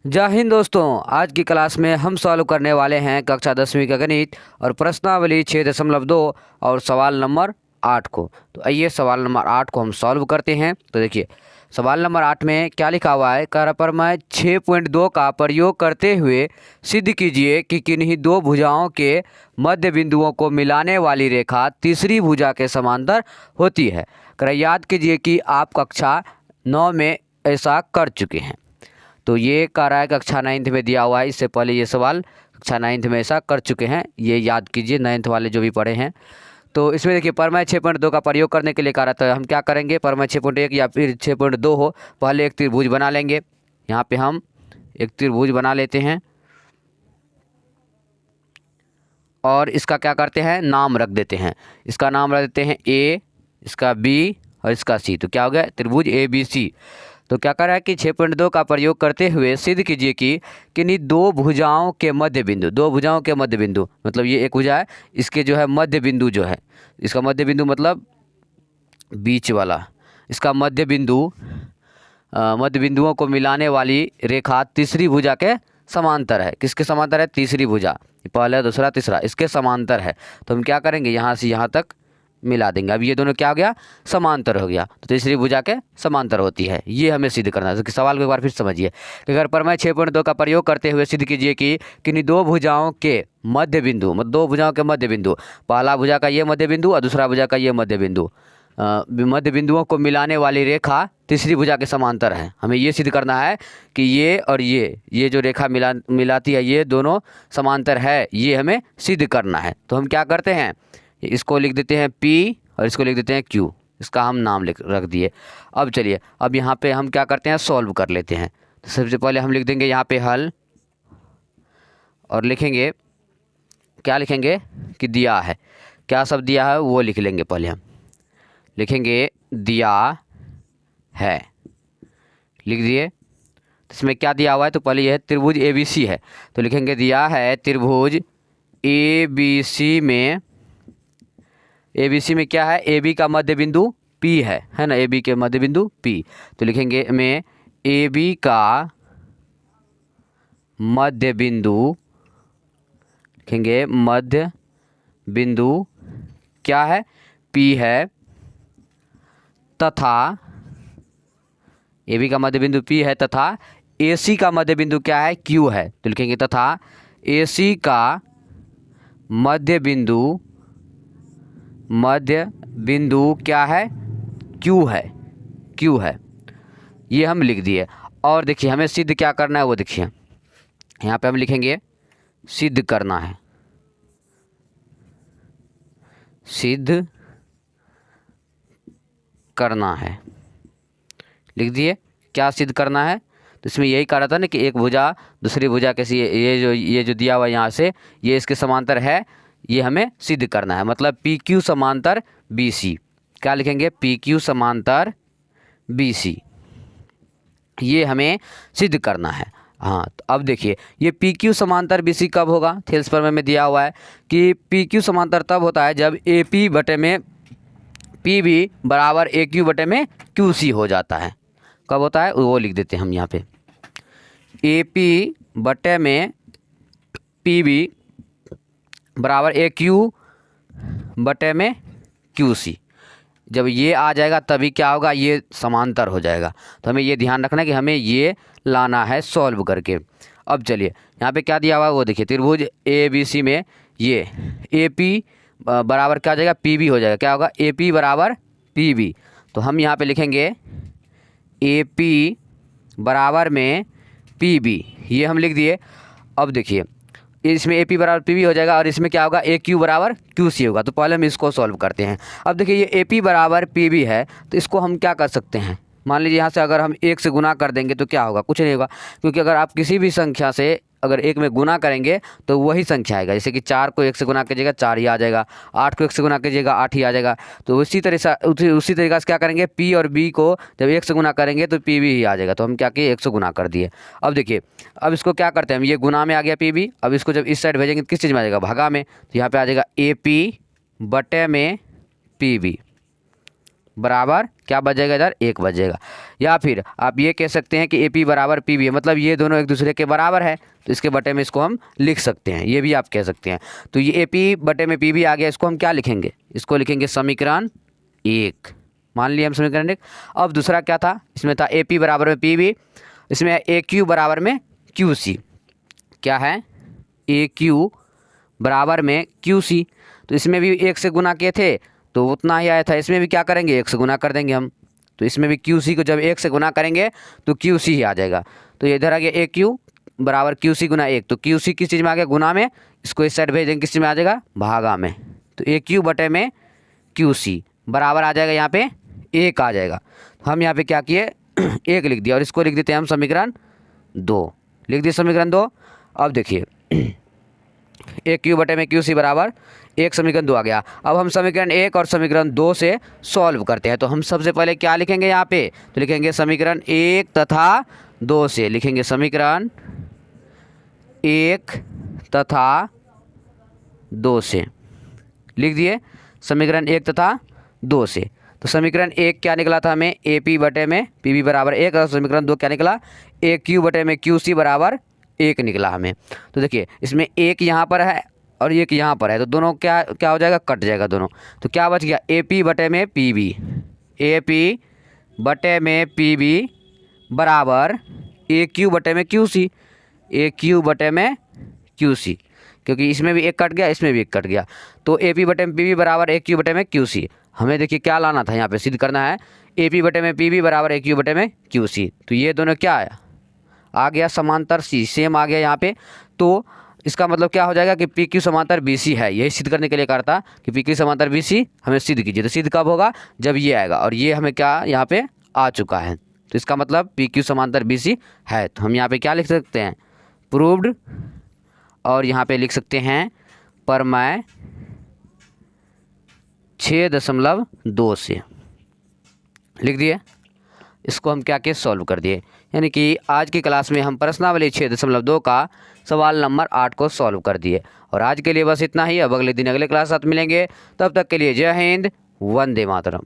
जय हिंद दोस्तों। आज की क्लास में हम सॉल्व करने वाले हैं कक्षा 10वीं का गणित और प्रश्नावली 6.2 और सवाल नंबर 8 को। तो आइए सवाल नंबर 8 को हम सॉल्व करते हैं। तो देखिए सवाल नंबर 8 में क्या लिखा हुआ है। कार्यप्रमेय 6.2 का प्रयोग करते हुए सिद्ध कीजिए कि किन्हीं दो भुजाओं के मध्य बिंदुओं को मिलाने वाली रेखा तीसरी भुजा के समांतर होती है। याद कीजिए कि आप कक्षा 9 में ऐसा कर चुके हैं। तो ये कह रहा है कक्षा 9th में दिया हुआ है। इससे पहले ये सवाल कक्षा 9th में ऐसा कर चुके हैं, ये याद कीजिए 9th वाले जो भी पढ़े हैं। तो इसमें देखिए प्रमेय 6.2 का प्रयोग करने के लिए कह रहा था। हम क्या करेंगे, प्रमेय 6.1 या फिर 6.2 हो, पहले एक त्रिभुज बना लेंगे। यहाँ पे हम एक त्रिभुज बना लेते हैं और इसका क्या करते हैं, नाम रख देते हैं। इसका नाम रख देते हैं ए, इसका बी और इसका सी। तो क्या हो गया, त्रिभुज ए बी सी। तो क्या कर रहा है कि 6.2 का प्रयोग करते हुए सिद्ध कीजिए कि किन्हीं दो भुजाओं के मध्य बिंदु, दो भुजाओं के मध्य बिंदु मतलब ये एक भुजा है, इसके जो है मध्य बिंदु जो है, इसका मध्य बिंदु मतलब बीच वाला, इसका मध्य बिंदु मध्य बिंदुओं को मिलाने वाली रेखा तीसरी भुजा के समांतर है। किसके समांतर है, तीसरी भुजा, पहला दूसरा तीसरा, इसके समांतर है। तो हम क्या करेंगे, यहाँ से यहाँ तक मिला देंगे। अब ये दोनों क्या हो गया, समांतर हो गया। तो तीसरी भुजा के समांतर होती है, ये हमें सिद्ध करना है। तो सवाल को एक बार फिर समझिए कि अगर प्रमेय 6.2 का प्रयोग करते हुए सिद्ध कीजिए कि किन्हीं दो भुजाओं के मध्य बिंदु, मतलब दो भुजाओं के मध्य बिंदु, पहला भुजा का ये मध्य बिंदु और दूसरा भुजा का ये मध्य बिंदु, मध्य बिंदुओं को मिलाने वाली रेखा तीसरी भुजा के समांतर है। हमें ये सिद्ध करना है कि ये और ये जो रेखा मिलाती है ये दोनों समांतर है, ये हमें सिद्ध करना है। तो हम क्या करते हैं, इसको लिख देते हैं P और इसको लिख देते हैं Q, इसका हम नाम रख दिए। अब चलिए अब यहाँ पे हम क्या करते हैं, सॉल्व कर लेते हैं। तो सबसे पहले हम लिख देंगे यहाँ पे हल और लिखेंगे, क्या लिखेंगे कि दिया है, क्या सब दिया है वो लिख लेंगे। पहले हम लिखेंगे दिया है, लिख दिए। इसमें क्या दिया हुआ है, तो पहले यह त्रिभुज ABC है, तो लिखेंगे दिया है त्रिभुज ABC में, ABC में क्या है, AB का मध्य बिंदु P है ना, AB के मध्य बिंदु P। तो लिखेंगे में AB का मध्य बिंदु, लिखेंगे मध्य बिंदु क्या है, P है, तथा AB का मध्य बिंदु P है तथा AC का मध्य बिंदु क्या है, Q है। तो लिखेंगे तथा AC का मध्य बिंदु क्या है, Q है। ये हम लिख दिए। और देखिए हमें सिद्ध क्या करना है वो देखिए, यहाँ पे हम लिखेंगे सिद्ध करना है, सिद्ध करना है, लिख दिए। क्या सिद्ध करना है, तो इसमें यही कह रहा था ना कि एक भुजा दूसरी भुजा कैसी, ये जो दिया हुआ यहाँ से ये इसके समांतर है, ये हमें सिद्ध करना है। मतलब PQ समांतर BC, क्या लिखेंगे, PQ समांतर BC, ये हमें सिद्ध करना है। हाँ तो अब देखिए ये PQ समांतर BC कब होगा, थेल्स प्रमेय में दिया हुआ है कि PQ समांतर तब होता है जब AP बटे में PB बराबर AQ बटे में QC हो जाता है। कब होता है वो लिख देते हैं हम यहाँ पे, AP बटे में PB बराबर AQ बटे में QC। जब ये आ जाएगा तभी क्या होगा, ये समांतर हो जाएगा। तो हमें ये ध्यान रखना है कि हमें ये लाना है सॉल्व करके। अब चलिए यहाँ पे क्या दिया हुआ है वो देखिए, त्रिभुज ABC में ये AP बराबर क्या हो जाएगा, PB हो जाएगा। क्या होगा, AP बराबर PB। तो हम यहाँ पे लिखेंगे AP बराबर में PB, ये हम लिख दिए। अब देखिए इसमें AP बराबर PB हो जाएगा और इसमें क्या होगा, AQ बराबर QC होगा। तो पहले हम इसको सॉल्व करते हैं। अब देखिए ये AP बराबर PB है, तो इसको हम क्या कर सकते हैं, मान लीजिए यहाँ से अगर हम 1 से गुना कर देंगे तो क्या होगा, कुछ नहीं होगा। क्योंकि अगर आप किसी भी संख्या से अगर 1 में गुना करेंगे तो वही संख्या आएगा। जैसे कि 4 को 1 से गुना कीजिएगा 4 ही आ जाएगा, 8 को 1 से गुना कीजिएगा 8 ही आ जाएगा। तो उसी तरीक़ा से क्या करेंगे, P और B को जब 1 से गुना करेंगे तो PB ही आ जाएगा। तो हम क्या किए, 1 से गुना कर दिए। अब देखिए अब इसको क्या करते हैं हम, ये गुना में आ गया PB। अब इसको जब इस साइड भेजेंगे तो किस चीज़ में आ जाएगा, भागा में। तो यहाँ पर आ जाएगा AP बटे में PB, बराबर क्या बचेगा इधर 1 बचेगा। या फिर आप ये कह सकते हैं कि ए पी बराबर पी बी, मतलब ये दोनों एक दूसरे के बराबर है तो इसके बटे में इसको हम लिख सकते हैं, ये भी आप कह सकते हैं। तो ये ए पी बटे में पी बी आ गया, इसको हम क्या लिखेंगे, इसको लिखेंगे समीकरण 1। मान लिया हम समीकरण 1। अब दूसरा क्या था, इसमें था ए पी बराबर में पी बी, इसमें ए क्यू बराबर में क्यू सी। क्या है, ए क्यू बराबर में क्यू सी। तो इसमें भी 1 से गुना किए थे तो उतना ही आया था, इसमें भी क्या करेंगे 1 से गुना कर देंगे हम। तो इसमें भी क्यू सी को जब 1 से गुना करेंगे तो क्यू सी ही आ जाएगा। तो ये इधर आ गया ए क्यू बराबर क्यू सी गुना 1। तो क्यू सी किस चीज़ में आ गया, गुना में, इसको इस साइड भेज देंगे किस चीज़ में आ जाएगा, भागा में। तो ए क्यू बटे में क्यू सी बराबर आ जाएगा यहाँ पे 1 आ जाएगा। तो हम यहाँ पे क्या किए 1 लिख दिया और इसको लिख देते हैं हम समीकरण 2। लिख दिए समीकरण 2। अब देखिए ए क्यू बटे में क्यू सी बराबर 1 समीकरण 2 आ गया। अब हम समीकरण 1 और समीकरण 2 से सॉल्व करते हैं। तो हम सबसे पहले क्या लिखेंगे यहाँ पे, तो लिखेंगे समीकरण 1 तथा 2 से, लिखेंगे समीकरण 1 तथा 2 से। लिख दिए समीकरण 1 तथा 2 से। तो समीकरण 1 क्या निकला था हमें, ए पी बटे में पी बी बराबर 1, और समीकरण 2 क्या निकला, ए क्यू बटे में क्यू सी बराबर 1 निकला हमें। तो देखिए इसमें 1 यहाँ पर है और 1 यहाँ पर है, तो दोनों क्या क्या हो जाएगा, कट जाएगा दोनों। तो क्या बच गया, ए पी बटे में पी बी, ए पी बटे में पी बी बराबर ए क्यू बटे में क्यू सी, ए क्यू बटे में क्यू सी, क्योंकि इसमें भी 1 कट गया इसमें भी 1 कट गया। तो ए पी बटे में पी बी बराबर ए क्यू बटे में क्यू सी। हमें देखिए क्या लाना था, यहाँ पे सिद्ध करना है, ए पी बटे में पी बी बराबर ए क्यू बटे में क्यू सी। तो ये दोनों क्या आया, आ गया समांतर सी, सेम आ गया यहाँ पे। तो इसका मतलब क्या हो जाएगा कि पी क्यू समांतर बी सी है। यही सिद्ध करने के लिए करता कि पी क्यू समांतर बी सी हमें सिद्ध कीजिए। तो सिद्ध कब होगा, जब ये आएगा, और ये हमें क्या यहाँ पे आ चुका है। तो इसका मतलब पी क्यू समांतर बी सी है। तो हम यहाँ पे क्या लिख सकते हैं, प्रूव्ड, और यहाँ पे लिख सकते हैं प्रमेय 6.2 से। लिख दिए, इसको हम क्या के सॉल्व कर दिए। यानी कि आज की क्लास में हम प्रश्नावली 6.2 का सवाल नंबर 8 को सॉल्व कर दिए। और आज के लिए बस इतना ही। अब अगले दिन अगले क्लास साथ मिलेंगे, तब तक के लिए जय हिंद, वंदे मातरम।